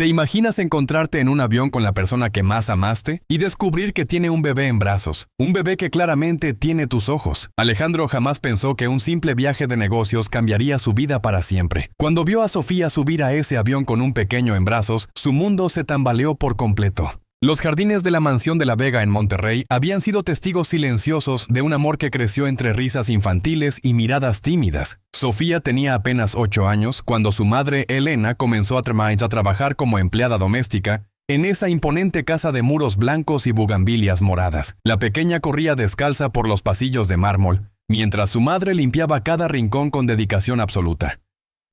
¿Te imaginas encontrarte en un avión con la persona que más amaste y descubrir que tiene un bebé en brazos? Un bebé que claramente tiene tus ojos. Alejandro jamás pensó que un simple viaje de negocios cambiaría su vida para siempre. Cuando vio a Sofía subir a ese avión con un pequeño en brazos, su mundo se tambaleó por completo. Los jardines de la mansión de La Vega en Monterrey habían sido testigos silenciosos de un amor que creció entre risas infantiles y miradas tímidas. Sofía tenía apenas 8 años cuando su madre, Elena, comenzó a trabajar como empleada doméstica en esa imponente casa de muros blancos y bugambilias moradas. La pequeña corría descalza por los pasillos de mármol, mientras su madre limpiaba cada rincón con dedicación absoluta.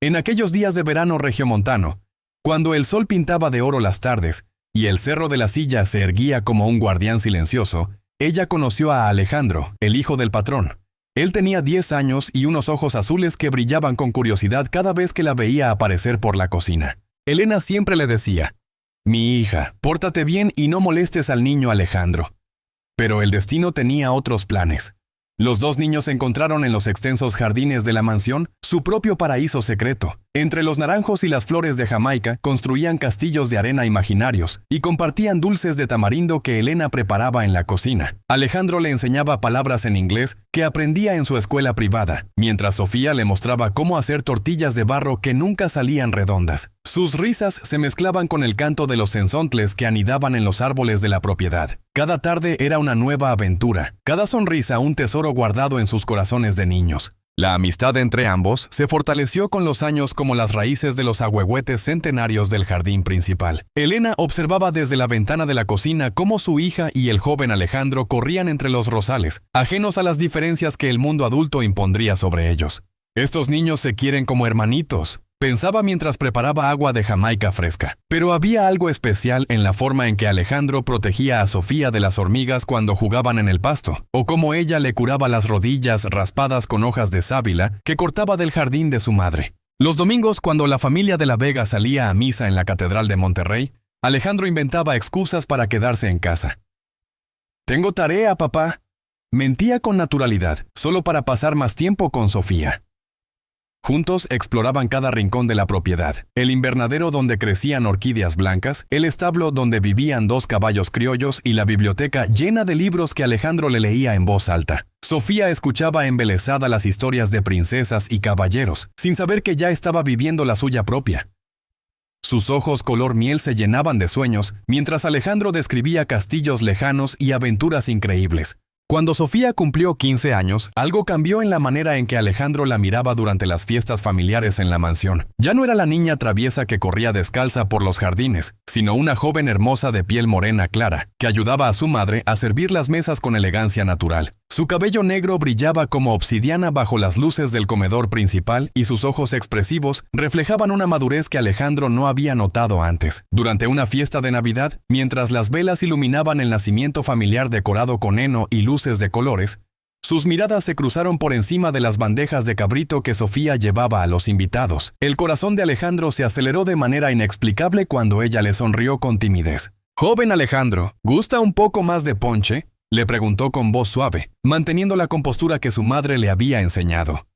En aquellos días de verano regiomontano, cuando el sol pintaba de oro las tardes, y el cerro de la Silla se erguía como un guardián silencioso, ella conoció a Alejandro, el hijo del patrón. Él tenía 10 años y unos ojos azules que brillaban con curiosidad cada vez que la veía aparecer por la cocina. Elena siempre le decía: «Mi hija, pórtate bien y no molestes al niño Alejandro». Pero el destino tenía otros planes. Los dos niños encontraron en los extensos jardines de la mansión su propio paraíso secreto. Entre los naranjos y las flores de Jamaica construían castillos de arena imaginarios y compartían dulces de tamarindo que Elena preparaba en la cocina. Alejandro le enseñaba palabras en inglés que aprendía en su escuela privada, mientras Sofía le mostraba cómo hacer tortillas de barro que nunca salían redondas. Sus risas se mezclaban con el canto de los cenzontles que anidaban en los árboles de la propiedad. Cada tarde era una nueva aventura, cada sonrisa un tesoro guardado en sus corazones de niños. La amistad entre ambos se fortaleció con los años como las raíces de los ahuehuetes centenarios del jardín principal. Elena observaba desde la ventana de la cocina cómo su hija y el joven Alejandro corrían entre los rosales, ajenos a las diferencias que el mundo adulto impondría sobre ellos. «Estos niños se quieren como hermanitos», pensaba mientras preparaba agua de Jamaica fresca. Pero había algo especial en la forma en que Alejandro protegía a Sofía de las hormigas cuando jugaban en el pasto, o cómo ella le curaba las rodillas raspadas con hojas de sábila que cortaba del jardín de su madre. Los domingos, cuando la familia de La Vega salía a misa en la Catedral de Monterrey, Alejandro inventaba excusas para quedarse en casa. «Tengo tarea, papá». Mentía con naturalidad, solo para pasar más tiempo con Sofía. Juntos exploraban cada rincón de la propiedad, el invernadero donde crecían orquídeas blancas, el establo donde vivían 2 caballos criollos y la biblioteca llena de libros que Alejandro le leía en voz alta. Sofía escuchaba embelesada las historias de princesas y caballeros, sin saber que ya estaba viviendo la suya propia. Sus ojos color miel se llenaban de sueños, mientras Alejandro describía castillos lejanos y aventuras increíbles. Cuando Sofía cumplió 15 años, algo cambió en la manera en que Alejandro la miraba durante las fiestas familiares en la mansión. Ya no era la niña traviesa que corría descalza por los jardines, sino una joven hermosa de piel morena clara, que ayudaba a su madre a servir las mesas con elegancia natural. Su cabello negro brillaba como obsidiana bajo las luces del comedor principal y sus ojos expresivos reflejaban una madurez que Alejandro no había notado antes. Durante una fiesta de Navidad, mientras las velas iluminaban el nacimiento familiar decorado con heno y luces de colores, sus miradas se cruzaron por encima de las bandejas de cabrito que Sofía llevaba a los invitados. El corazón de Alejandro se aceleró de manera inexplicable cuando ella le sonrió con timidez. «Joven Alejandro, ¿gusta un poco más de ponche?», le preguntó con voz suave, manteniendo la compostura que su madre le había enseñado.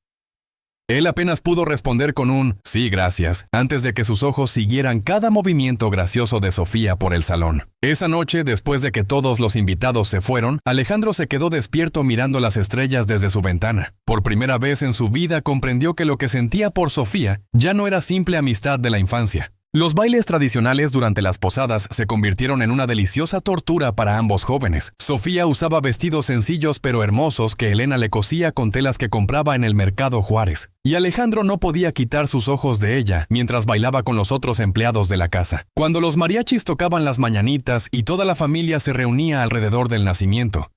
Él apenas pudo responder con un «sí, gracias», antes de que sus ojos siguieran cada movimiento gracioso de Sofía por el salón. Esa noche, después de que todos los invitados se fueron, Alejandro se quedó despierto mirando las estrellas desde su ventana. Por primera vez en su vida comprendió que lo que sentía por Sofía ya no era simple amistad de la infancia. Los bailes tradicionales durante las posadas se convirtieron en una deliciosa tortura para ambos jóvenes. Sofía usaba vestidos sencillos pero hermosos que Elena le cosía con telas que compraba en el mercado Juárez. Y Alejandro no podía quitar sus ojos de ella mientras bailaba con los otros empleados de la casa. Cuando los mariachis tocaban las mañanitas y toda la familia se reunía alrededor del nacimiento,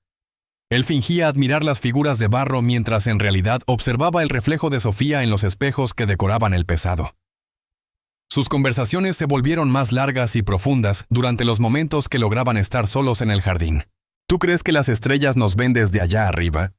él fingía admirar las figuras de barro mientras en realidad observaba el reflejo de Sofía en los espejos que decoraban el pesado. Sus conversaciones se volvieron más largas y profundas durante los momentos que lograban estar solos en el jardín. «¿Tú crees que las estrellas nos ven desde allá arriba?»,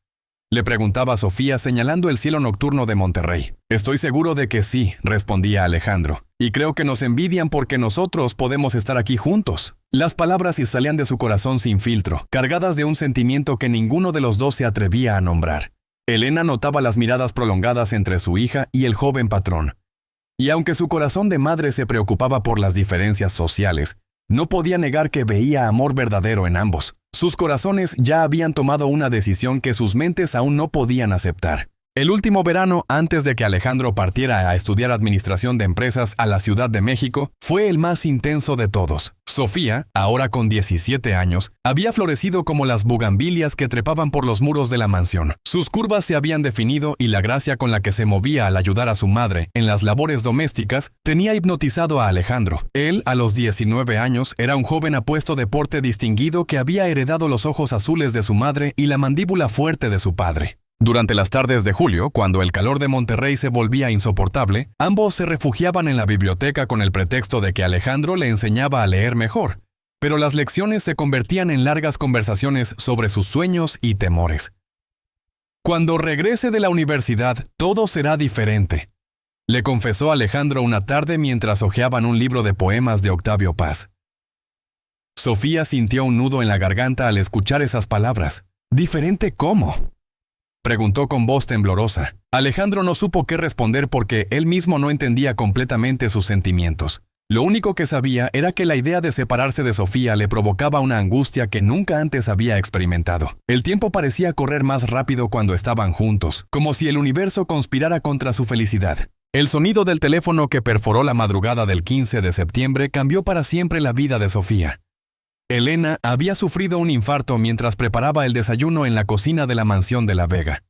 le preguntaba Sofía señalando el cielo nocturno de Monterrey. «Estoy seguro de que sí», respondía Alejandro, «y creo que nos envidian porque nosotros podemos estar aquí juntos». Las palabras salían de su corazón sin filtro, cargadas de un sentimiento que ninguno de los dos se atrevía a nombrar. Elena notaba las miradas prolongadas entre su hija y el joven patrón. Y aunque su corazón de madre se preocupaba por las diferencias sociales, no podía negar que veía amor verdadero en ambos. Sus corazones ya habían tomado una decisión que sus mentes aún no podían aceptar. El último verano, antes de que Alejandro partiera a estudiar administración de empresas a la Ciudad de México, fue el más intenso de todos. Sofía, ahora con 17 años, había florecido como las bugambilias que trepaban por los muros de la mansión. Sus curvas se habían definido y la gracia con la que se movía al ayudar a su madre en las labores domésticas tenía hipnotizado a Alejandro. Él, a los 19 años, era un joven apuesto de porte distinguido que había heredado los ojos azules de su madre y la mandíbula fuerte de su padre. Durante las tardes de julio, cuando el calor de Monterrey se volvía insoportable, ambos se refugiaban en la biblioteca con el pretexto de que Alejandro le enseñaba a leer mejor, pero las lecciones se convertían en largas conversaciones sobre sus sueños y temores. Cuando regrese de la universidad, todo será diferente, le confesó Alejandro una tarde mientras hojeaban un libro de poemas de Octavio Paz. Sofía sintió un nudo en la garganta al escuchar esas palabras. ¿Diferente cómo?, preguntó con voz temblorosa. Alejandro no supo qué responder porque él mismo no entendía completamente sus sentimientos. Lo único que sabía era que la idea de separarse de Sofía le provocaba una angustia que nunca antes había experimentado. El tiempo parecía correr más rápido cuando estaban juntos, como si el universo conspirara contra su felicidad. El sonido del teléfono que perforó la madrugada del 15 de septiembre cambió para siempre la vida de Sofía. Elena había sufrido un infarto mientras preparaba el desayuno en la cocina de la mansión de La Vega.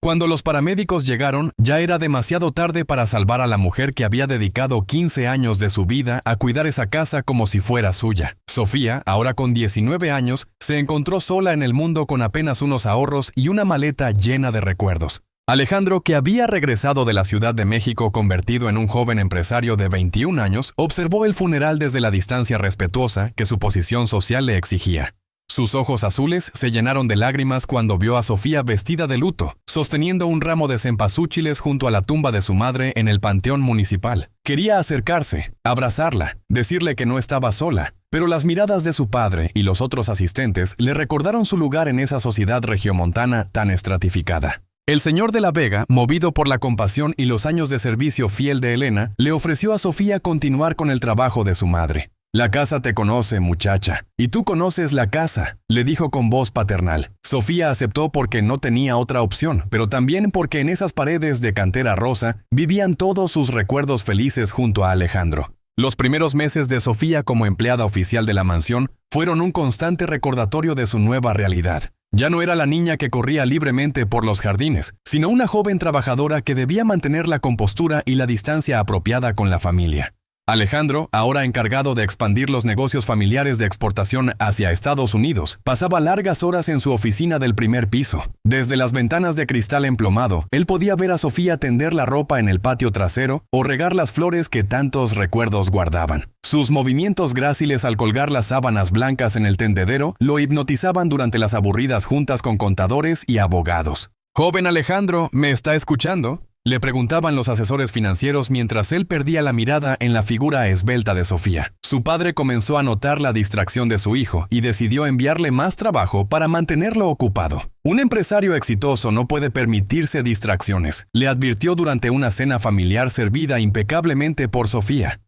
Cuando los paramédicos llegaron, ya era demasiado tarde para salvar a la mujer que había dedicado 15 años de su vida a cuidar esa casa como si fuera suya. Sofía, ahora con 19 años, se encontró sola en el mundo con apenas unos ahorros y una maleta llena de recuerdos. Alejandro, que había regresado de la Ciudad de México convertido en un joven empresario de 21 años, observó el funeral desde la distancia respetuosa que su posición social le exigía. Sus ojos azules se llenaron de lágrimas cuando vio a Sofía vestida de luto, sosteniendo un ramo de cempasúchiles junto a la tumba de su madre en el panteón municipal. Quería acercarse, abrazarla, decirle que no estaba sola, pero las miradas de su padre y los otros asistentes le recordaron su lugar en esa sociedad regiomontana tan estratificada. El señor de La Vega, movido por la compasión y los años de servicio fiel de Elena, le ofreció a Sofía continuar con el trabajo de su madre. «La casa te conoce, muchacha, y tú conoces la casa», le dijo con voz paternal. Sofía aceptó porque no tenía otra opción, pero también porque en esas paredes de cantera rosa vivían todos sus recuerdos felices junto a Alejandro. Los primeros meses de Sofía como empleada oficial de la mansión fueron un constante recordatorio de su nueva realidad. Ya no era la niña que corría libremente por los jardines, sino una joven trabajadora que debía mantener la compostura y la distancia apropiada con la familia. Alejandro, ahora encargado de expandir los negocios familiares de exportación hacia Estados Unidos, pasaba largas horas en su oficina del primer piso. Desde las ventanas de cristal emplomado, él podía ver a Sofía tender la ropa en el patio trasero o regar las flores que tantos recuerdos guardaban. Sus movimientos gráciles al colgar las sábanas blancas en el tendedero lo hipnotizaban durante las aburridas juntas con contadores y abogados. «Joven Alejandro, ¿me está escuchando?», le preguntaban los asesores financieros mientras él perdía la mirada en la figura esbelta de Sofía. Su padre comenzó a notar la distracción de su hijo y decidió enviarle más trabajo para mantenerlo ocupado. «Un empresario exitoso no puede permitirse distracciones», le advirtió durante una cena familiar servida impecablemente por Sofía.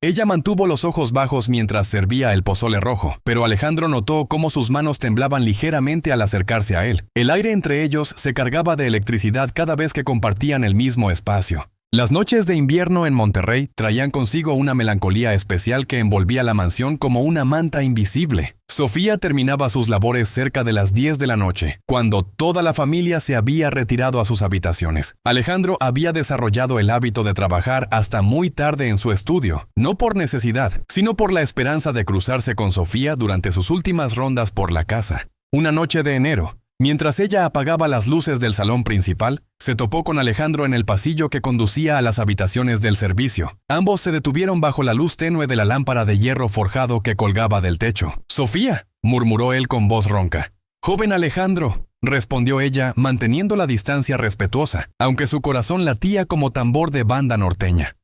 Ella mantuvo los ojos bajos mientras servía el pozole rojo, pero Alejandro notó cómo sus manos temblaban ligeramente al acercarse a él. El aire entre ellos se cargaba de electricidad cada vez que compartían el mismo espacio. Las noches de invierno en Monterrey traían consigo una melancolía especial que envolvía la mansión como una manta invisible. Sofía terminaba sus labores cerca de las 10 de la noche, cuando toda la familia se había retirado a sus habitaciones. Alejandro había desarrollado el hábito de trabajar hasta muy tarde en su estudio, no por necesidad, sino por la esperanza de cruzarse con Sofía durante sus últimas rondas por la casa. Una noche de enero, mientras ella apagaba las luces del salón principal, se topó con Alejandro en el pasillo que conducía a las habitaciones del servicio. Ambos se detuvieron bajo la luz tenue de la lámpara de hierro forjado que colgaba del techo. «Sofía», murmuró él con voz ronca. «Joven Alejandro», respondió ella, manteniendo la distancia respetuosa, aunque su corazón latía como tambor de banda norteña.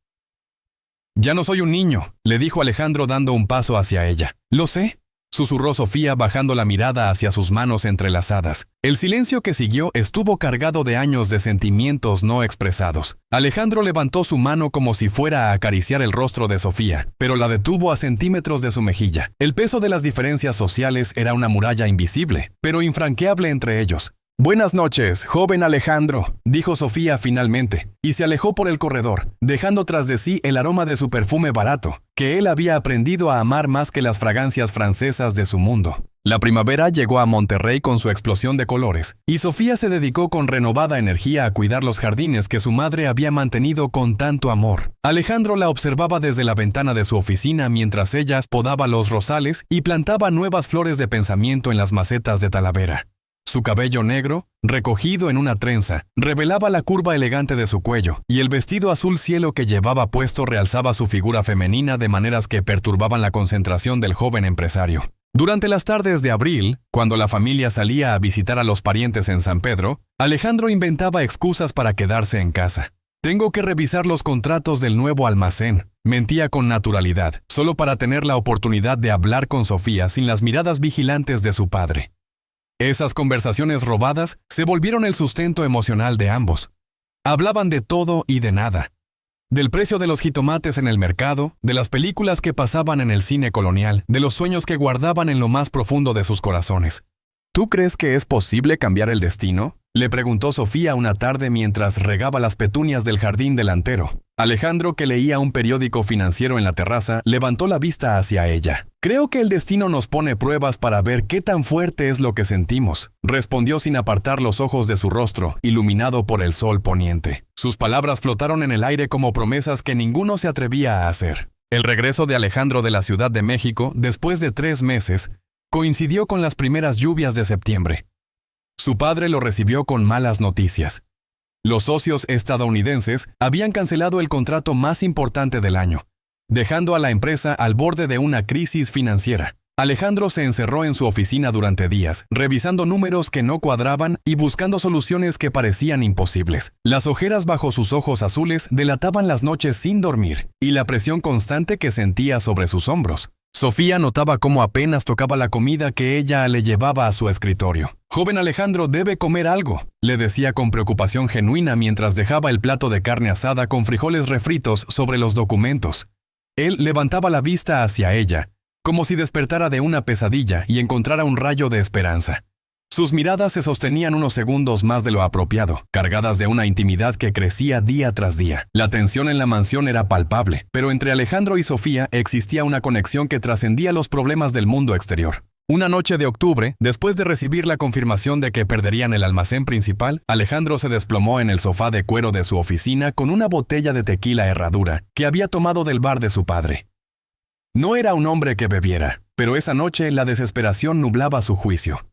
«Ya no soy un niño», le dijo Alejandro dando un paso hacia ella. «Lo sé», susurró Sofía bajando la mirada hacia sus manos entrelazadas. El silencio que siguió estuvo cargado de años de sentimientos no expresados. Alejandro levantó su mano como si fuera a acariciar el rostro de Sofía, pero la detuvo a centímetros de su mejilla. El peso de las diferencias sociales era una muralla invisible, pero infranqueable entre ellos. «Buenas noches, joven Alejandro», dijo Sofía finalmente, y se alejó por el corredor, dejando tras de sí el aroma de su perfume barato, que él había aprendido a amar más que las fragancias francesas de su mundo. La primavera llegó a Monterrey con su explosión de colores, y Sofía se dedicó con renovada energía a cuidar los jardines que su madre había mantenido con tanto amor. Alejandro la observaba desde la ventana de su oficina mientras ella podaba los rosales y plantaba nuevas flores de pensamiento en las macetas de Talavera. Su cabello negro, recogido en una trenza, revelaba la curva elegante de su cuello, y el vestido azul cielo que llevaba puesto realzaba su figura femenina de maneras que perturbaban la concentración del joven empresario. Durante las tardes de abril, cuando la familia salía a visitar a los parientes en San Pedro, Alejandro inventaba excusas para quedarse en casa. «Tengo que revisar los contratos del nuevo almacén», mentía con naturalidad, solo para tener la oportunidad de hablar con Sofía sin las miradas vigilantes de su padre. Esas conversaciones robadas se volvieron el sustento emocional de ambos. Hablaban de todo y de nada. Del precio de los jitomates en el mercado, de las películas que pasaban en el cine colonial, de los sueños que guardaban en lo más profundo de sus corazones. «¿Tú crees que es posible cambiar el destino?», le preguntó Sofía una tarde mientras regaba las petunias del jardín delantero. Alejandro, que leía un periódico financiero en la terraza, levantó la vista hacia ella. «Creo que el destino nos pone pruebas para ver qué tan fuerte es lo que sentimos», respondió sin apartar los ojos de su rostro, iluminado por el sol poniente. Sus palabras flotaron en el aire como promesas que ninguno se atrevía a hacer. El regreso de Alejandro de la Ciudad de México, después de 3 meses, coincidió con las primeras lluvias de septiembre. Su padre lo recibió con malas noticias. Los socios estadounidenses habían cancelado el contrato más importante del año, dejando a la empresa al borde de una crisis financiera. Alejandro se encerró en su oficina durante días, revisando números que no cuadraban y buscando soluciones que parecían imposibles. Las ojeras bajo sus ojos azules delataban las noches sin dormir y la presión constante que sentía sobre sus hombros. Sofía notaba cómo apenas tocaba la comida que ella le llevaba a su escritorio. «Joven Alejandro, debe comer algo», le decía con preocupación genuina mientras dejaba el plato de carne asada con frijoles refritos sobre los documentos. Él levantaba la vista hacia ella, como si despertara de una pesadilla y encontrara un rayo de esperanza. Sus miradas se sostenían unos segundos más de lo apropiado, cargadas de una intimidad que crecía día tras día. La tensión en la mansión era palpable, pero entre Alejandro y Sofía existía una conexión que trascendía los problemas del mundo exterior. Una noche de octubre, después de recibir la confirmación de que perderían el almacén principal, Alejandro se desplomó en el sofá de cuero de su oficina con una botella de tequila Herradura que había tomado del bar de su padre. No era un hombre que bebiera, pero esa noche la desesperación nublaba su juicio.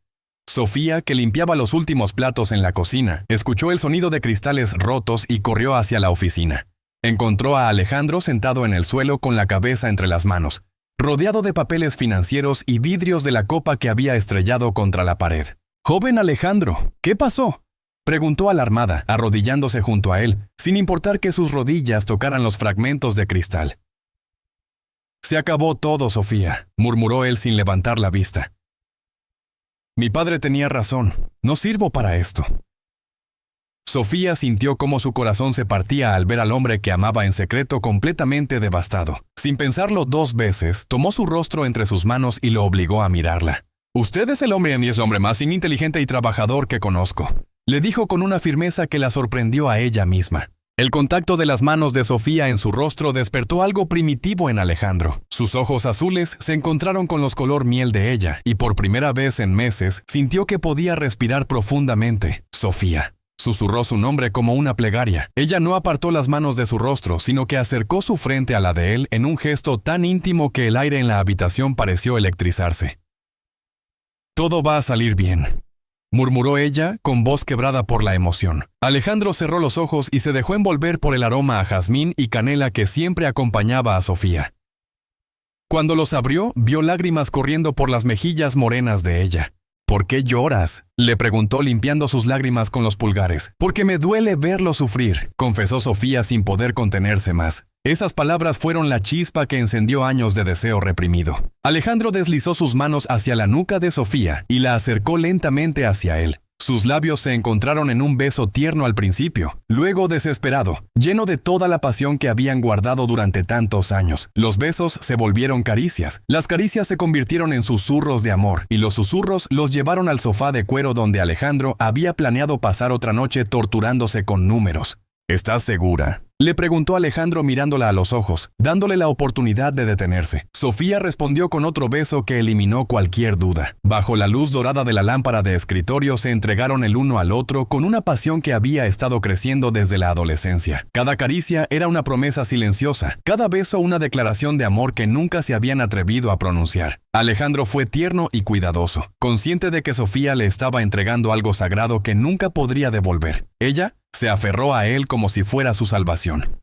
Sofía, que limpiaba los últimos platos en la cocina, escuchó el sonido de cristales rotos y corrió hacia la oficina. Encontró a Alejandro sentado en el suelo con la cabeza entre las manos, rodeado de papeles financieros y vidrios de la copa que había estrellado contra la pared. «Joven Alejandro, ¿qué pasó?», preguntó alarmada, arrodillándose junto a él, sin importar que sus rodillas tocaran los fragmentos de cristal. «Se acabó todo, Sofía», murmuró él sin levantar la vista. «Mi padre tenía razón. No sirvo para esto». Sofía sintió cómo su corazón se partía al ver al hombre que amaba en secreto completamente devastado. Sin pensarlo 2 veces, tomó su rostro entre sus manos y lo obligó a mirarla. «Usted es el hombre más ininteligente y trabajador que conozco», le dijo con una firmeza que la sorprendió a ella misma. El contacto de las manos de Sofía en su rostro despertó algo primitivo en Alejandro. Sus ojos azules se encontraron con los color miel de ella, y por primera vez en meses sintió que podía respirar profundamente. «Sofía», susurró su nombre como una plegaria. Ella no apartó las manos de su rostro, sino que acercó su frente a la de él en un gesto tan íntimo que el aire en la habitación pareció electrizarse. «Todo va a salir bien», murmuró ella, con voz quebrada por la emoción. Alejandro cerró los ojos y se dejó envolver por el aroma a jazmín y canela que siempre acompañaba a Sofía. Cuando los abrió, vio lágrimas corriendo por las mejillas morenas de ella. ¿Por qué lloras?, le preguntó limpiando sus lágrimas con los pulgares. Porque me duele verlo sufrir, confesó Sofía sin poder contenerse más. Esas palabras fueron la chispa que encendió años de deseo reprimido. Alejandro deslizó sus manos hacia la nuca de Sofía y la acercó lentamente hacia él. Sus labios se encontraron en un beso tierno al principio, luego desesperado, lleno de toda la pasión que habían guardado durante tantos años. Los besos se volvieron caricias, las caricias se convirtieron en susurros de amor, y los susurros los llevaron al sofá de cuero donde Alejandro había planeado pasar otra noche torturándose con números. ¿Estás segura?, le preguntó Alejandro mirándola a los ojos, dándole la oportunidad de detenerse. Sofía respondió con otro beso que eliminó cualquier duda. Bajo la luz dorada de la lámpara de escritorio se entregaron el uno al otro con una pasión que había estado creciendo desde la adolescencia. Cada caricia era una promesa silenciosa, cada beso una declaración de amor que nunca se habían atrevido a pronunciar. Alejandro fue tierno y cuidadoso, consciente de que Sofía le estaba entregando algo sagrado que nunca podría devolver. Ella se aferró a él como si fuera su salvación,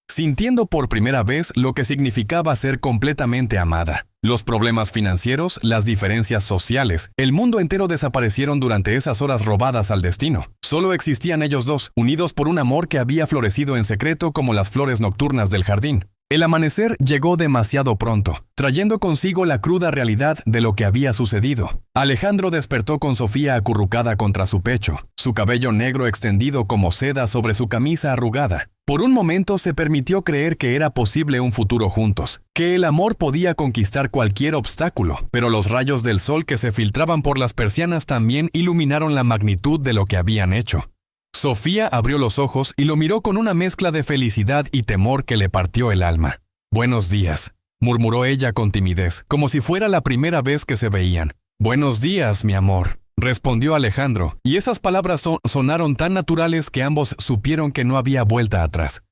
sintiendo por primera vez lo que significaba ser completamente amada. Los problemas financieros, las diferencias sociales, el mundo entero desaparecieron durante esas horas robadas al destino. Solo existían ellos dos, unidos por un amor que había florecido en secreto como las flores nocturnas del jardín. El amanecer llegó demasiado pronto, trayendo consigo la cruda realidad de lo que había sucedido. Alejandro despertó con Sofía acurrucada contra su pecho, su cabello negro extendido como seda sobre su camisa arrugada. Por un momento se permitió creer que era posible un futuro juntos, que el amor podía conquistar cualquier obstáculo, pero los rayos del sol que se filtraban por las persianas también iluminaron la magnitud de lo que habían hecho. Sofía abrió los ojos y lo miró con una mezcla de felicidad y temor que le partió el alma. «Buenos días», murmuró ella con timidez, como si fuera la primera vez que se veían. «Buenos días, mi amor», respondió Alejandro, y esas palabras sonaron tan naturales que ambos supieron que no había vuelta atrás.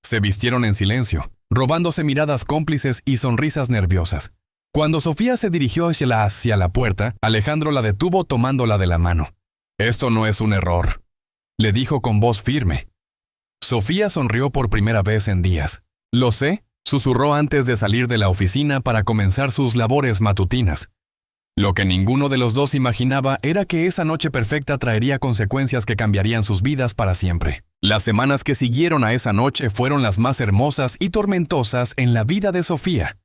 Se vistieron en silencio, robándose miradas cómplices y sonrisas nerviosas. Cuando Sofía se dirigió hacia la puerta, Alejandro la detuvo tomándola de la mano. «Esto no es un error», le dijo con voz firme. Sofía sonrió por primera vez en días. «Lo sé», susurró antes de salir de la oficina para comenzar sus labores matutinas. Lo que ninguno de los dos imaginaba era que esa noche perfecta traería consecuencias que cambiarían sus vidas para siempre. Las semanas que siguieron a esa noche fueron las más hermosas y tormentosas en la vida de Sofía.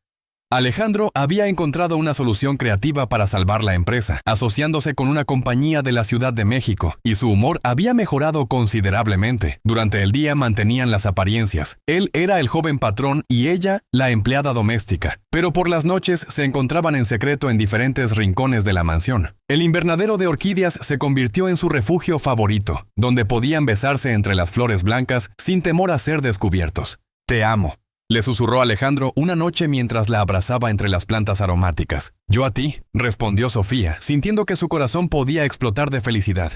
Alejandro había encontrado una solución creativa para salvar la empresa, asociándose con una compañía de la Ciudad de México, y su humor había mejorado considerablemente. Durante el día mantenían las apariencias. Él era el joven patrón y ella la empleada doméstica, pero por las noches se encontraban en secreto en diferentes rincones de la mansión. El invernadero de orquídeas se convirtió en su refugio favorito, donde podían besarse entre las flores blancas sin temor a ser descubiertos. «Te amo», le susurró Alejandro una noche mientras la abrazaba entre las plantas aromáticas. «Yo a ti», respondió Sofía, sintiendo que su corazón podía explotar de felicidad.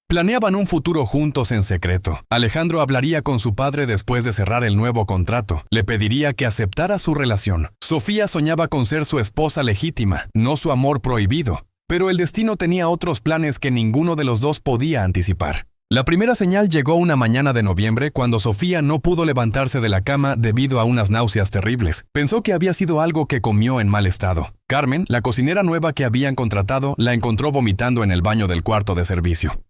Planeaban un futuro juntos en secreto. Alejandro hablaría con su padre después de cerrar el nuevo contrato. Le pediría que aceptara su relación. Sofía soñaba con ser su esposa legítima, no su amor prohibido. Pero el destino tenía otros planes que ninguno de los dos podía anticipar. La primera señal llegó una mañana de noviembre cuando Sofía no pudo levantarse de la cama debido a unas náuseas terribles. Pensó que había sido algo que comió en mal estado. Carmen, la cocinera nueva que habían contratado, la encontró vomitando en el baño del cuarto de servicio.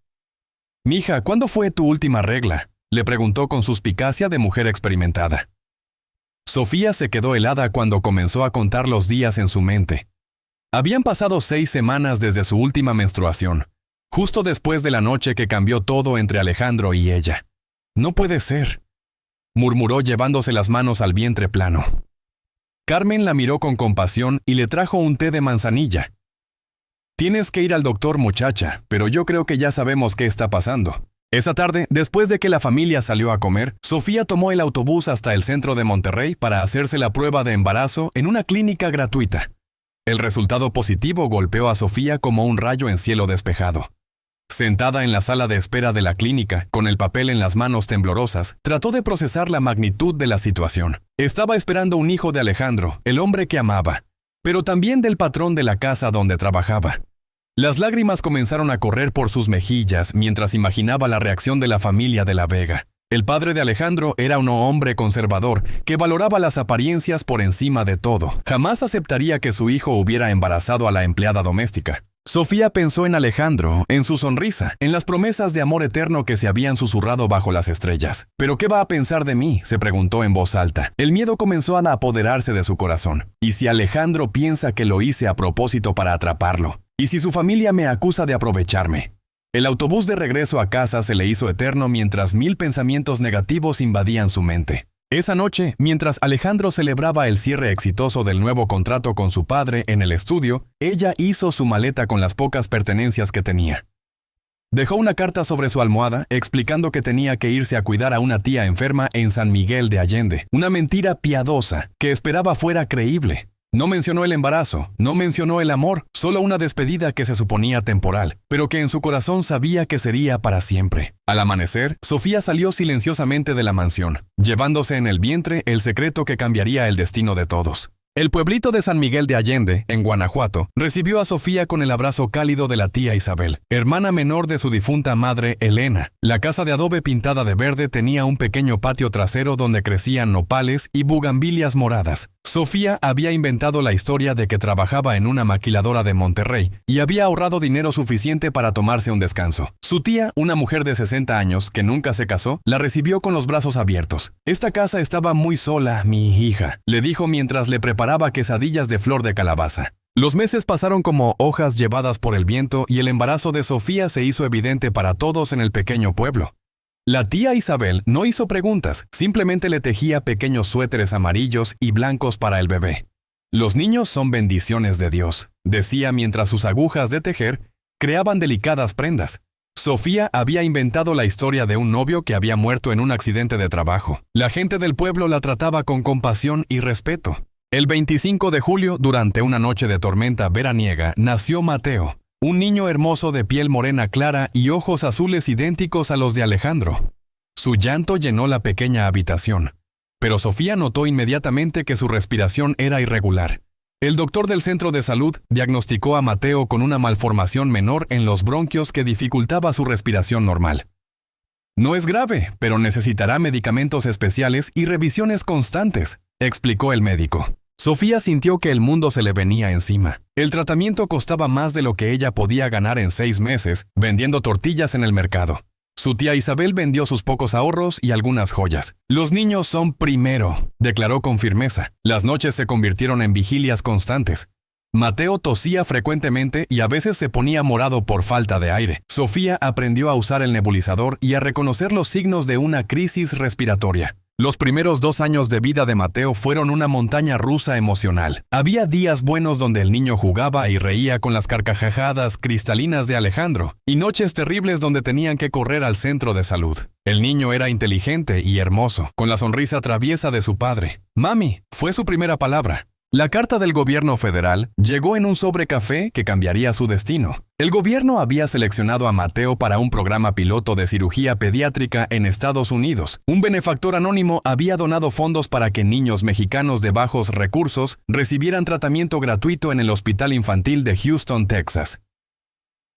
«Mija, ¿cuándo fue tu última regla?», le preguntó con suspicacia de mujer experimentada. Sofía se quedó helada cuando comenzó a contar los días en su mente. Habían pasado 6 semanas desde su última menstruación, justo después de la noche que cambió todo entre Alejandro y ella. «No puede ser», murmuró llevándose las manos al vientre plano. Carmen la miró con compasión y le trajo un té de manzanilla. «Tienes que ir al doctor, muchacha, pero yo creo que ya sabemos qué está pasando». Esa tarde, después de que la familia salió a comer, Sofía tomó el autobús hasta el centro de Monterrey para hacerse la prueba de embarazo en una clínica gratuita. El resultado positivo golpeó a Sofía como un rayo en cielo despejado. Sentada en la sala de espera de la clínica, con el papel en las manos temblorosas, trató de procesar la magnitud de la situación. Estaba esperando un hijo de Alejandro, el hombre que amaba, pero también del patrón de la casa donde trabajaba. Las lágrimas comenzaron a correr por sus mejillas mientras imaginaba la reacción de la familia de la Vega. El padre de Alejandro era un hombre conservador que valoraba las apariencias por encima de todo. Jamás aceptaría que su hijo hubiera embarazado a la empleada doméstica. Sofía pensó en Alejandro, en su sonrisa, en las promesas de amor eterno que se habían susurrado bajo las estrellas. ¿Pero qué va a pensar de mí?, se preguntó en voz alta. El miedo comenzó a apoderarse de su corazón. ¿Y si Alejandro piensa que lo hice a propósito para atraparlo? ¿Y si su familia me acusa de aprovecharme? El autobús de regreso a casa se le hizo eterno mientras 1000 pensamientos negativos invadían su mente. Esa noche, mientras Alejandro celebraba el cierre exitoso del nuevo contrato con su padre en el estudio, ella hizo su maleta con las pocas pertenencias que tenía. Dejó una carta sobre su almohada explicando que tenía que irse a cuidar a una tía enferma en San Miguel de Allende, una mentira piadosa que esperaba fuera creíble. No mencionó el embarazo, no mencionó el amor, solo una despedida que se suponía temporal, pero que en su corazón sabía que sería para siempre. Al amanecer, Sofía salió silenciosamente de la mansión, llevándose en el vientre el secreto que cambiaría el destino de todos. El pueblito de San Miguel de Allende, en Guanajuato, recibió a Sofía con el abrazo cálido de la tía Isabel, hermana menor de su difunta madre Elena. La casa de adobe pintada de verde tenía un pequeño patio trasero donde crecían nopales y bugambilias moradas. Sofía había inventado la historia de que trabajaba en una maquiladora de Monterrey y había ahorrado dinero suficiente para tomarse un descanso. Su tía, una mujer de 60 años que nunca se casó, la recibió con los brazos abiertos. «Esta casa estaba muy sola, mi hija», le dijo mientras le preparaba quesadillas de flor de calabaza. Los meses pasaron como hojas llevadas por el viento y el embarazo de Sofía se hizo evidente para todos en el pequeño pueblo. La tía Isabel no hizo preguntas, simplemente le tejía pequeños suéteres amarillos y blancos para el bebé. «Los niños son bendiciones de Dios», decía mientras sus agujas de tejer creaban delicadas prendas. Sofía había inventado la historia de un novio que había muerto en un accidente de trabajo. La gente del pueblo la trataba con compasión y respeto. El 25 de julio, durante una noche de tormenta veraniega, nació Mateo, un niño hermoso de piel morena clara y ojos azules idénticos a los de Alejandro. Su llanto llenó la pequeña habitación, pero Sofía notó inmediatamente que su respiración era irregular. El doctor del centro de salud diagnosticó a Mateo con una malformación menor en los bronquios que dificultaba su respiración normal. «No es grave, pero necesitará medicamentos especiales y revisiones constantes», explicó el médico. Sofía sintió que el mundo se le venía encima. El tratamiento costaba más de lo que ella podía ganar en 6 meses vendiendo tortillas en el mercado. Su tía Isabel vendió sus pocos ahorros y algunas joyas. «Los niños son primero», declaró con firmeza. Las noches se convirtieron en vigilias constantes. Mateo tosía frecuentemente y a veces se ponía morado por falta de aire. Sofía aprendió a usar el nebulizador y a reconocer los signos de una crisis respiratoria. Los primeros 2 años de vida de Mateo fueron una montaña rusa emocional. Había días buenos donde el niño jugaba y reía con las carcajadas cristalinas de Alejandro, y noches terribles donde tenían que correr al centro de salud. El niño era inteligente y hermoso, con la sonrisa traviesa de su padre. «Mami», fue su primera palabra. La carta del gobierno federal llegó en un sobre café que cambiaría su destino. El gobierno había seleccionado a Mateo para un programa piloto de cirugía pediátrica en Estados Unidos. Un benefactor anónimo había donado fondos para que niños mexicanos de bajos recursos recibieran tratamiento gratuito en el Hospital Infantil de Houston, Texas.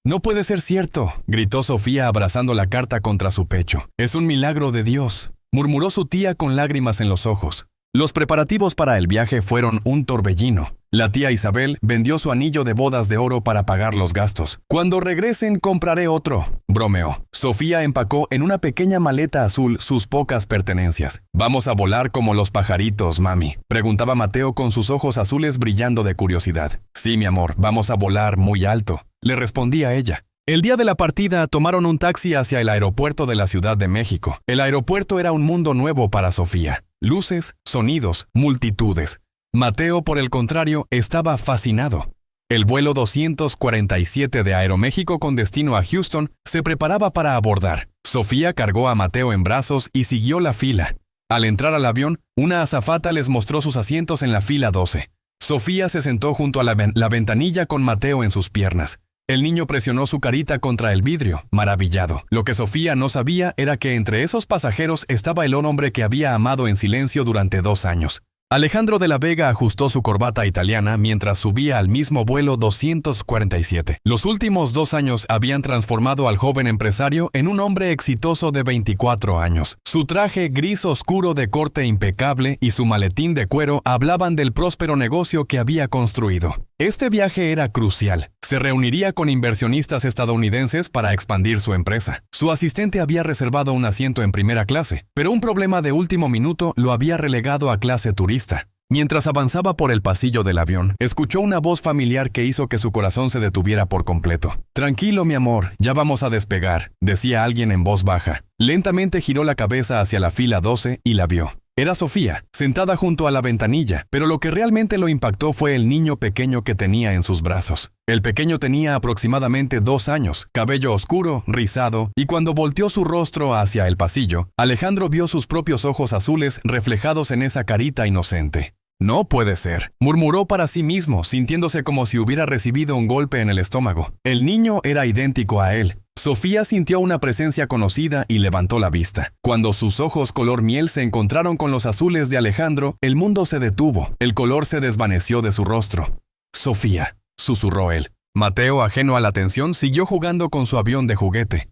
«No puede ser cierto», gritó Sofía abrazando la carta contra su pecho. «Es un milagro de Dios», murmuró su tía con lágrimas en los ojos. Los preparativos para el viaje fueron un torbellino. La tía Isabel vendió su anillo de bodas de oro para pagar los gastos. «Cuando regresen compraré otro», bromeó. Sofía empacó en una pequeña maleta azul sus pocas pertenencias. «¿Vamos a volar como los pajaritos, mami?», preguntaba Mateo con sus ojos azules brillando de curiosidad. «Sí, mi amor, vamos a volar muy alto», le respondía ella. El día de la partida tomaron un taxi hacia el aeropuerto de la Ciudad de México. El aeropuerto era un mundo nuevo para Sofía. Luces, sonidos, multitudes. Mateo, por el contrario, estaba fascinado. El vuelo 247 de Aeroméxico con destino a Houston se preparaba para abordar. Sofía cargó a Mateo en brazos y siguió la fila. Al entrar al avión, una azafata les mostró sus asientos en la fila 12. Sofía se sentó junto a la ventanilla con Mateo en sus piernas. El niño presionó su carita contra el vidrio, maravillado. Lo que Sofía no sabía era que entre esos pasajeros estaba el hombre que había amado en silencio durante 2 años. Alejandro de la Vega ajustó su corbata italiana mientras subía al mismo vuelo 247. Los últimos 2 años habían transformado al joven empresario en un hombre exitoso de 24 años. Su traje gris oscuro de corte impecable y su maletín de cuero hablaban del próspero negocio que había construido. Este viaje era crucial. Se reuniría con inversionistas estadounidenses para expandir su empresa. Su asistente había reservado un asiento en primera clase, pero un problema de último minuto lo había relegado a clase turista. Mientras avanzaba por el pasillo del avión, escuchó una voz familiar que hizo que su corazón se detuviera por completo. «Tranquilo, mi amor, ya vamos a despegar», decía alguien en voz baja. Lentamente giró la cabeza hacia la fila 12 y la vio. Era Sofía, sentada junto a la ventanilla, pero lo que realmente lo impactó fue el niño pequeño que tenía en sus brazos. El pequeño tenía aproximadamente 2 años, cabello oscuro, rizado, y cuando volteó su rostro hacia el pasillo, Alejandro vio sus propios ojos azules reflejados en esa carita inocente. «No puede ser», murmuró para sí mismo, sintiéndose como si hubiera recibido un golpe en el estómago. El niño era idéntico a él. Sofía sintió una presencia conocida y levantó la vista. Cuando sus ojos color miel se encontraron con los azules de Alejandro, el mundo se detuvo. El color se desvaneció de su rostro. «Sofía», susurró él. Mateo, ajeno a la atención, siguió jugando con su avión de juguete.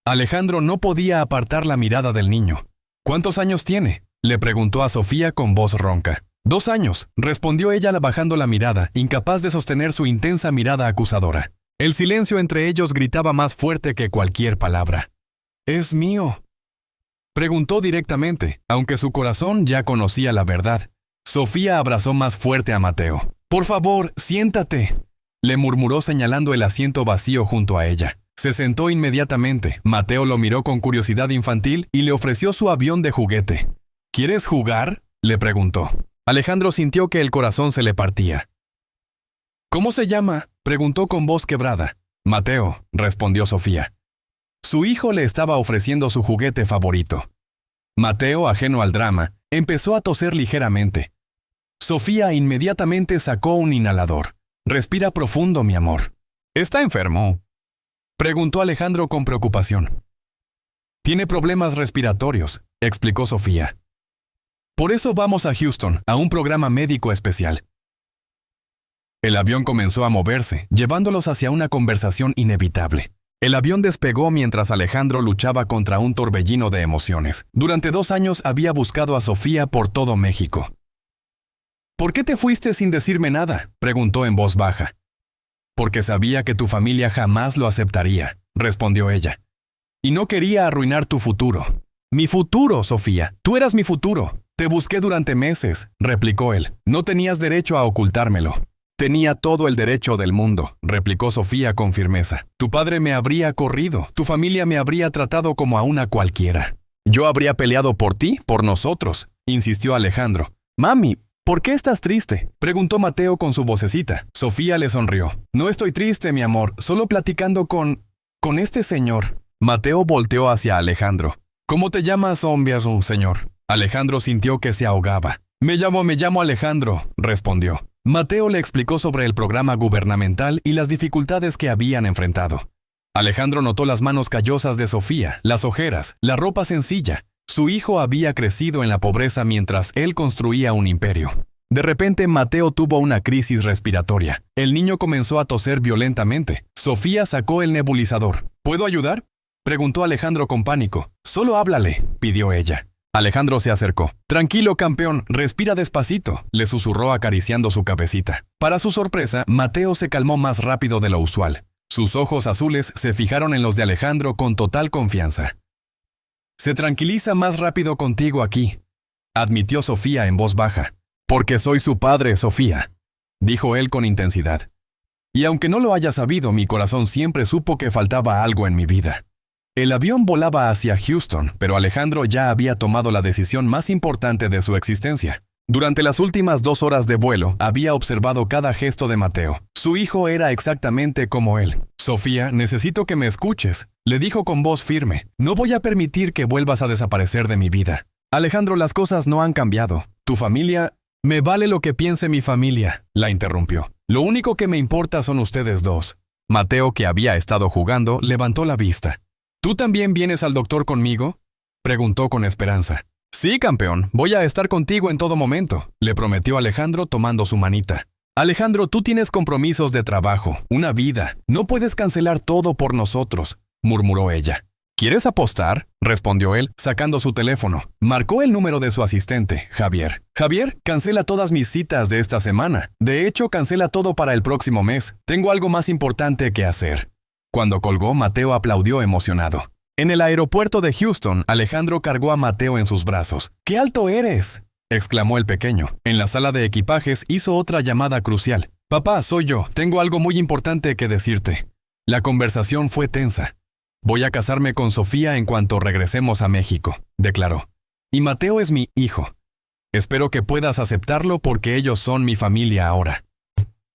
Alejandro no podía apartar la mirada del niño. «¿Cuántos años tiene?», le preguntó a Sofía con voz ronca. 2 años, respondió ella bajando la mirada, incapaz de sostener su intensa mirada acusadora. El silencio entre ellos gritaba más fuerte que cualquier palabra. «¿Es mío?», preguntó directamente, aunque su corazón ya conocía la verdad. Sofía abrazó más fuerte a Mateo. «Por favor, siéntate», le murmuró señalando el asiento vacío junto a ella. Se sentó inmediatamente. Mateo lo miró con curiosidad infantil y le ofreció su avión de juguete. «¿Quieres jugar?», le preguntó. Alejandro sintió que el corazón se le partía. «¿Cómo se llama?», preguntó con voz quebrada. «Mateo», respondió Sofía. Su hijo le estaba ofreciendo su juguete favorito. Mateo, ajeno al drama, empezó a toser ligeramente. Sofía inmediatamente sacó un inhalador. «Respira profundo, mi amor». «¿Está enfermo?», preguntó Alejandro con preocupación. «Tiene problemas respiratorios», explicó Sofía. «Por eso vamos a Houston, a un programa médico especial». El avión comenzó a moverse, llevándolos hacia una conversación inevitable. El avión despegó mientras Alejandro luchaba contra un torbellino de emociones. Durante 2 años había buscado a Sofía por todo México. «¿Por qué te fuiste sin decirme nada?», preguntó en voz baja. «Porque sabía que tu familia jamás lo aceptaría», respondió ella. «Y no quería arruinar tu futuro». «Mi futuro, Sofía. Tú eras mi futuro. Te busqué durante meses», replicó él. «No tenías derecho a ocultármelo». «Tenía todo el derecho del mundo», replicó Sofía con firmeza. «Tu padre me habría corrido, tu familia me habría tratado como a una cualquiera. Yo habría peleado por ti, por nosotros», insistió Alejandro. «Mami, ¿por qué estás triste?», preguntó Mateo con su vocecita. Sofía le sonrió. «No estoy triste, mi amor, solo platicando con este señor». Mateo volteó hacia Alejandro. «¿Cómo te llamas, hombre, señor?». Alejandro sintió que se ahogaba. Me llamo Alejandro», respondió. Mateo le explicó sobre el programa gubernamental y las dificultades que habían enfrentado. Alejandro notó las manos callosas de Sofía, las ojeras, la ropa sencilla. Su hijo había crecido en la pobreza mientras él construía un imperio. De repente, Mateo tuvo una crisis respiratoria. El niño comenzó a toser violentamente. Sofía sacó el nebulizador. «¿Puedo ayudar?», preguntó Alejandro con pánico. «Solo háblale», pidió ella. Alejandro se acercó. «Tranquilo, campeón, respira despacito», le susurró acariciando su cabecita. Para su sorpresa, Mateo se calmó más rápido de lo usual. Sus ojos azules se fijaron en los de Alejandro con total confianza. «Se tranquiliza más rápido contigo aquí», admitió Sofía en voz baja. «Porque soy su padre, Sofía», dijo él con intensidad. «Y aunque no lo haya sabido, mi corazón siempre supo que faltaba algo en mi vida». El avión volaba hacia Houston, pero Alejandro ya había tomado la decisión más importante de su existencia. Durante las últimas 2 horas de vuelo, había observado cada gesto de Mateo. Su hijo era exactamente como él. «Sofía, necesito que me escuches», le dijo con voz firme. «No voy a permitir que vuelvas a desaparecer de mi vida». «Alejandro, las cosas no han cambiado. Tu familia...» «Me vale lo que piense mi familia», la interrumpió. «Lo único que me importa son ustedes dos». Mateo, que había estado jugando, levantó la vista. «¿Tú también vienes al doctor conmigo?», preguntó con esperanza. «Sí, campeón, voy a estar contigo en todo momento», le prometió Alejandro tomando su manita. «Alejandro, tú tienes compromisos de trabajo, una vida. No puedes cancelar todo por nosotros», murmuró ella. ¿Quieres apostar?, respondió él, sacando su teléfono. Marcó el número de su asistente, Javier. Javier, cancela todas mis citas de esta semana. De hecho, cancela todo para el próximo mes. Tengo algo más importante que hacer. Cuando colgó, Mateo aplaudió emocionado. En el aeropuerto de Houston, Alejandro cargó a Mateo en sus brazos. ¡Qué alto eres!, exclamó el pequeño. En la sala de equipajes hizo otra llamada crucial. Papá, soy yo. Tengo algo muy importante que decirte. La conversación fue tensa. Voy a casarme con Sofía en cuanto regresemos a México, declaró. Y Mateo es mi hijo. Espero que puedas aceptarlo porque ellos son mi familia ahora.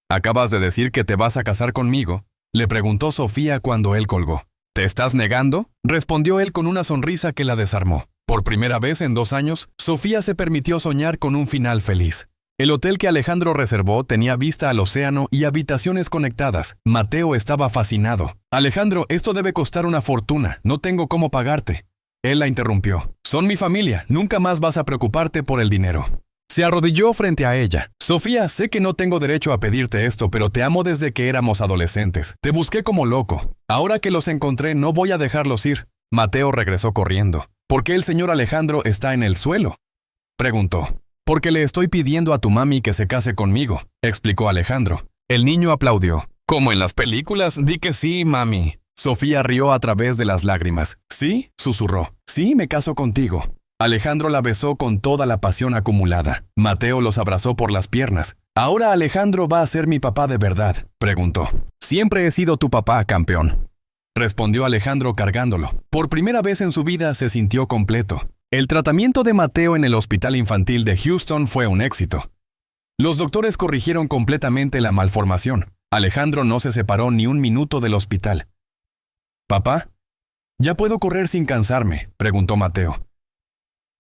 ¿Acabas de decir que te vas a casar conmigo?, le preguntó Sofía cuando él colgó. ¿Te estás negando?, respondió él con una sonrisa que la desarmó. Por primera vez en 2 años, Sofía se permitió soñar con un final feliz. El hotel que Alejandro reservó tenía vista al océano y habitaciones conectadas. Mateo estaba fascinado. Alejandro, esto debe costar una fortuna. No tengo cómo pagarte. Él la interrumpió. Son mi familia. Nunca más vas a preocuparte por el dinero. Se arrodilló frente a ella. Sofía, sé que no tengo derecho a pedirte esto, pero te amo desde que éramos adolescentes. Te busqué como loco. Ahora que los encontré, no voy a dejarlos ir. Mateo regresó corriendo. ¿Por qué el señor Alejandro está en el suelo?, preguntó. Porque le estoy pidiendo a tu mami que se case conmigo, explicó Alejandro. El niño aplaudió. ¿Como en las películas? Di que sí, mami. Sofía rió a través de las lágrimas. ¿Sí?, susurró. Sí, me caso contigo. Alejandro la besó con toda la pasión acumulada. Mateo los abrazó por las piernas. ¿Ahora Alejandro va a ser mi papá de verdad?, preguntó. Siempre he sido tu papá, campeón, respondió Alejandro cargándolo. Por primera vez en su vida se sintió completo. El tratamiento de Mateo en el Hospital Infantil de Houston fue un éxito. Los doctores corrigieron completamente la malformación. Alejandro no se separó ni un minuto del hospital. «Papá, ¿ya puedo correr sin cansarme?», preguntó Mateo.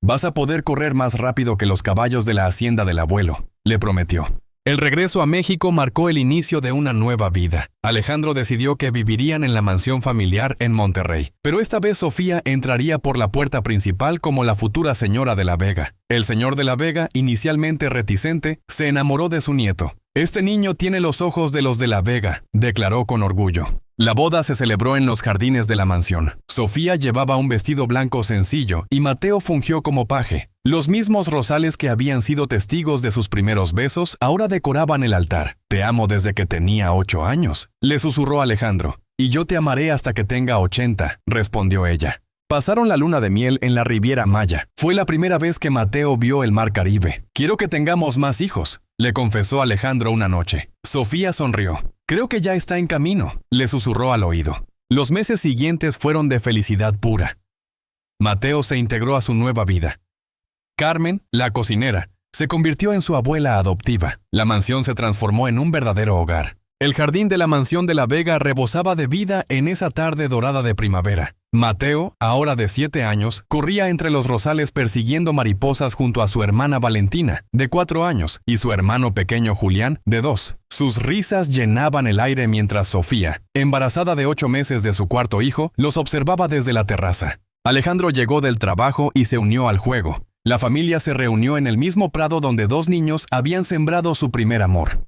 «Vas a poder correr más rápido que los caballos de la hacienda del abuelo», le prometió. El regreso a México marcó el inicio de una nueva vida. Alejandro decidió que vivirían en la mansión familiar en Monterrey. Pero esta vez Sofía entraría por la puerta principal como la futura señora de la Vega. El señor de la Vega, inicialmente reticente, se enamoró de su nieto. «Este niño tiene los ojos de los de la Vega», declaró con orgullo. La boda se celebró en los jardines de la mansión. Sofía llevaba un vestido blanco sencillo y Mateo fungió como paje. Los mismos rosales que habían sido testigos de sus primeros besos ahora decoraban el altar. «Te amo desde que tenía 8 años», le susurró Alejandro. «Y yo te amaré hasta que tenga 80», respondió ella. Pasaron la luna de miel en la Riviera Maya. Fue la primera vez que Mateo vio el mar Caribe. «Quiero que tengamos más hijos», le confesó Alejandro una noche. Sofía sonrió. «Creo que ya está en camino», le susurró al oído. Los meses siguientes fueron de felicidad pura. Mateo se integró a su nueva vida. Carmen, la cocinera, se convirtió en su abuela adoptiva. La mansión se transformó en un verdadero hogar. El jardín de la mansión de la Vega rebosaba de vida en esa tarde dorada de primavera. Mateo, ahora de 7 años, corría entre los rosales persiguiendo mariposas junto a su hermana Valentina, de 4 años, y su hermano pequeño Julián, de 2. Sus risas llenaban el aire mientras Sofía, embarazada de 8 meses de su cuarto hijo, los observaba desde la terraza. Alejandro llegó del trabajo y se unió al juego. La familia se reunió en el mismo prado donde 2 niños habían sembrado su primer amor.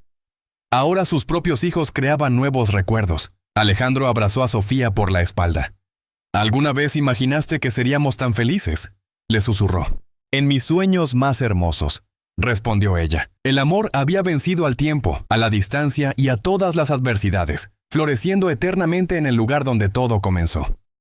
Ahora sus propios hijos creaban nuevos recuerdos. Alejandro abrazó a Sofía por la espalda. «¿Alguna vez imaginaste que seríamos tan felices?», le susurró. «En mis sueños más hermosos», respondió ella. El amor había vencido al tiempo, a la distancia y a todas las adversidades, floreciendo eternamente en el lugar donde todo comenzó.